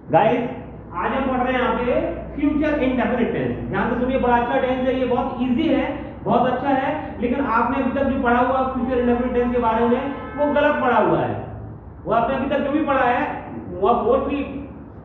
Guys आज हम पढ़ रहे हैं यहाँ पे फ्यूचर इंडेफिनिट टेंस। ध्यान से सुनिए, बड़ा अच्छा टेंस है, ये बहुत इजी है, बहुत अच्छा है, लेकिन आपने अभी तक जो पढ़ा हुआ फ्यूचर इंडेफिनिट टेंस के बारे में वो गलत पढ़ा हुआ है। वो आपने अभी तक जो भी पढ़ा है वो मोस्टली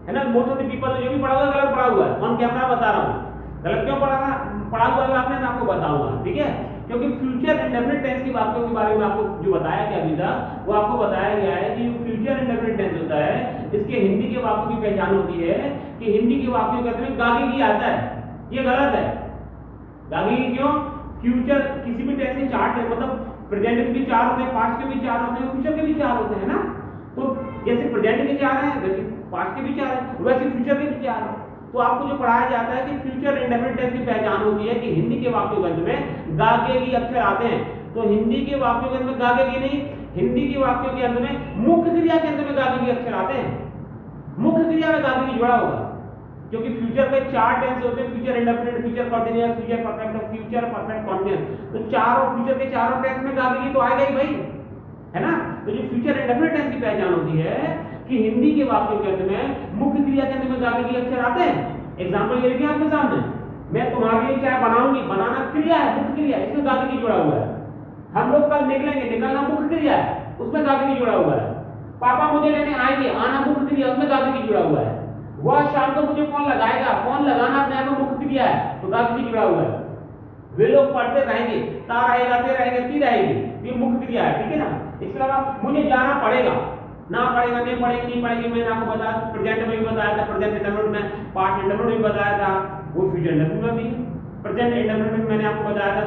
है ना, मोस्ट ऑफ द पीपल ने जो भी पढ़ा हुआ है गलत पढ़ा हुआ है। ऑन कैमरा बता रहा हूँ गलत क्यों पढ़ा हुआ है आपने, मैं आपको बताऊंगा, ठीक है। क्योंकि फ्यूचर इंडेफिनिट टेंस की बातों के बारे में आपको जो बताया गया अभी तक, वो आपको बताया गया है कि फ्यूचर इंडेफिनिट टेंस होता है, इसके हिंदी के वाक्यों की पहचान होती है कि हिंदी के वाक्यों के अंत में गागी आता है। ये गलत है। गागी क्यों? फ्यूचर किसी भी टेंस के चार है, मतलब प्रेजेंट के भी चार होते हैं, पास्ट के भी चार होते हैं, फ्यूचर के भी चार होते हैं ना। तो जैसे प्रेजेंट के चार हैं वैसे पास्ट के भी चार हैं, वैसे फ्यूचर के भी चार हैं। तो आपको जो पढ़ाया जाता है कि फ्यूचर इंडेफिनिट टेंस की पहचान होती है कि हिंदी के वाक्यों के अंत में गागेगी अक्षर आते हैं। तो हिंदी के वाक्यों के अंत में गागेगी नहीं, हिंदी के वाक्यों के अंत में मुख्य क्रिया के अंत में गागेगी अक्षर आते हैं। मुख्य क्रिया में गागेगी जुड़ा होगा, क्योंकि फ्यूचर के चार टेंस होते हैं, future indefinite, future continuous, future perfect और फ्यूचर परफेक्ट कंटीन्यूअस। तो चारों फ्यूचर के चारों टेंस में गागेगी तो आएगा ही भाई, है ना। तो जो फ्यूचर इंडेफिनिट टेंस की पहचान होती है कि हिंदी के वाक्यों के अंत में मुख्य क्रिया के अंत में गागेगी अक्षर आते हैं। एग्जांपल ये देखिए आपके सामने, मैं तुम्हारे लिए चाय बनाऊंगी, बनाना क्रिया है, मुख्य क्रिया है, इसमें गागेगी जुड़ा हुआ है। हम लोग कल निकलेंगे, निकलना मुख्य क्रिया है, उसमें गागेगी जुड़ा हुआ है। पापा मुझे लेने आएंगे, आना मुख्य क्रिया, उसमें गागेगी जुड़ा हुआ है। वह शाम को मुझे फोन लगाएगा, फोन लगाना अपने आप में मुख्य क्रिया है, तो गागेगी जुड़ा हुआ है। वे लोग पढ़ते रहेंगे, ता रहेगा, ते रहेंगे, ती रहेगी, ये मुख्य क्रिया है, ठीक है ना। इसके अलावा मुझे जाना पड़ेगा, ना पड़ेगा, नहीं पड़ेगी, नहीं पड़ेगी, मैंने आपको बताया, प्रेजेंट में भी बताया था, प्रेजेंट इंडेफिनिट में, पास्ट इंडेफिनिट में भी बताया था, वो फ्यूचर इंडेफिनिट में भी, प्रेजेंट इंडेफिनिट में मैंने आपको बताया था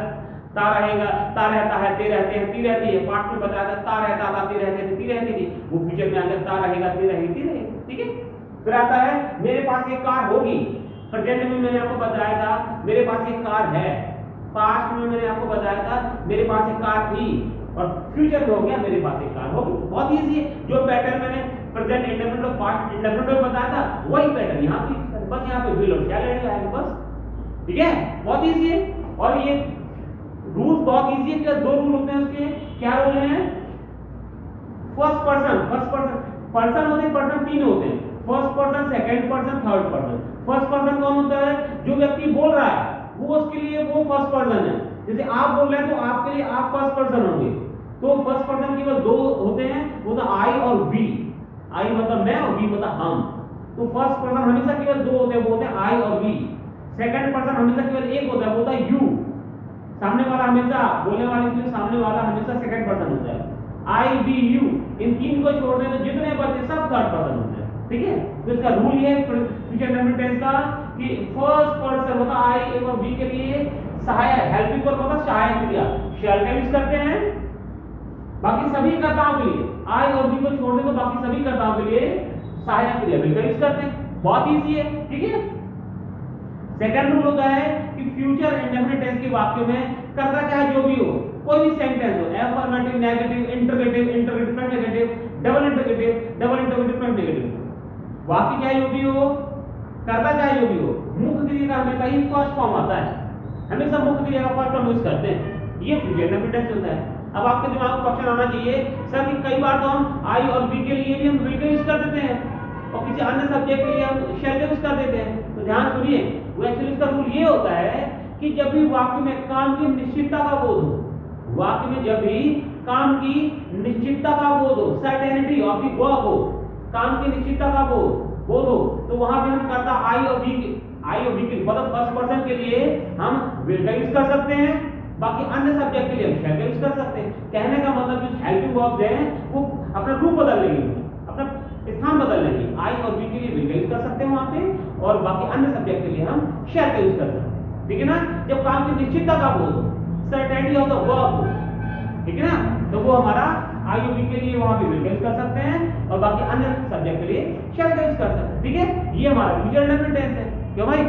ता रहेगा, ता रहता है, ते रहते हैं, ती रहती है। पास्ट में बताया था ता रहता था, ते रहते थे, ती रहती थी। वो फ्यूचर में आकर ता रहेगा, ते रहेगी, ती रहेगी, ठीक है। फिर आता है मेरे पास एक कार होगी, प्रेजेंट में मैंने आपको बताया था मेरे पास एक कार है, पास्ट में मैंने आपको बताया था मेरे पास एक कार थी, और फ्यूचर में हो गया मेरे पास एक कार होगी। बहुत इजी है। जो पैटर्न मैंने प्रेजेंट इंडेफिनिट और पास्ट इंडेफिनिट में बताया था वही पैटर्न यहाँ पे, बस यहाँ पे विल और शैल ऐड आएगा बस, ठीक है। बहुत इजी है। और ये रूल बहुत इजी है। क्या दो रूल होते हैं उसके, क्या रूल हैं? फर्स्ट पर्सन पर्सन होते हैं, पर्सन तीन होते हैं, first person, second person, third person. First person कौन होता है? जो व्यक्ति बोल रहा है वो, उसके लिए वो फर्स्ट पर्सन है। जैसे आप बोल रहे हैं तो आपके लिए आप फर्स्ट पर्सन होंगे। तो फर्स्ट पर्सन केवल दो होते हैं, वो तो आई और वी। आई मतलब मैं और वी मतलब हम। तो फर्स्ट पर्सन हमेशा केवल दो होते हैं, वो होते हैं आई और वी। सेकंड पर्सन हमेशा केवल एक होता है, वो होता है यू। सामने वाला हमेशा, बोलने वाले के लिए सामने वाला हमेशा सेकंड पर्सन होता है। आई वी यू, इन तीन को छोड़ दें तो जितने बचे सब थर्ड पर्सन होते हैं, ठीक है। तो इसका रूल ये है फ्यूचर इंडेफिनिट टेंस का कि फर्स्ट पर्सन होता है आई एवं वी के लिए सहायक, हेल्पिंग वर्ब मतलब सहायक क्रिया, शैल का यूज करते हैं। बाकी सभी कर्ताओं के लिए आई और वी को छोड़ दें तो बाकी सभी कर्ताओं के लिए सहायक क्रिया विल का यूज करते हैं। बहुत इजी है, ठीक है। सेकंड रूल होता है कि फ्यूचर इंडेफिनिट टेंस के वाक्यों में कर्ता चाहे जो भी हो, कोई भी सेंटेंस हो, affirmative, negative, interrogative, interrogative plus negative, double interrogative, double interrogative plus negative, वाक्य चाहे जो भी हो, कर्ता चाहे जो भी हो, मुख्य क्रिया का हमेशा ही फर्स्ट फॉर्म आता है, हमेशा मुख्य क्रिया का फर्स्ट फॉर्म यूज करते हैं। ये फ्यूचर इंडेफिनिट टेंस होता है। अब आपके दिमाग में क्वेश्चन आना चाहिए, सर कि कई बार तो हम आई और वी के लिए भी हम विल का यूज कर देते हैं और किसी अन्य सब्जेक्ट के लिए हम शैल का यूज कर देते हैं। तो ध्यान सुनिए, वो एक्चुअली इसका रूल ये होता है कि जब भी वाक्य में काम की निश्चितता का बोध हो, वाक्य में जब भी काम की निश्चितता का बोध हो, सर्टेनिटी ऑफ द वर्ब हो, काम की निश्चितता का बोध हो, तो वहां पे हम करता आई और वी के मतलब फर्स्ट पर्सन के लिए हम विल का यूज कर सकते हैं, बाकी अन्य सब्जेक्ट के लिए हम शैल का यूज कर सकते हैं। कहने का मतलब जो हेल्पिंग वर्ब्स हैं वो अपना रूप बदल लेंगे, अपना स्थान बदल लेंगे। आई और वी के लिए विल का यूज कर सकते हैं वहां पे, और बाकी अन्य सब्जेक्ट के लिए हम शैल का यूज कर सकते हैं, ठीक है ना। जब काम की निश्चितता का बोध हो, सर्टेनिटी ऑफ द वर्ब हो, ठीक है ना, तो वो हमारा आई और वी के लिए वहां पे विल का यूज कर सकते हैं और बाकी अन्य सब्जेक्ट के लिए शैल का यूज कर सकते हैं, ठीक है। ये हमारा फ्यूचर इंडेफिनिट टेंस है, क्यों भाई?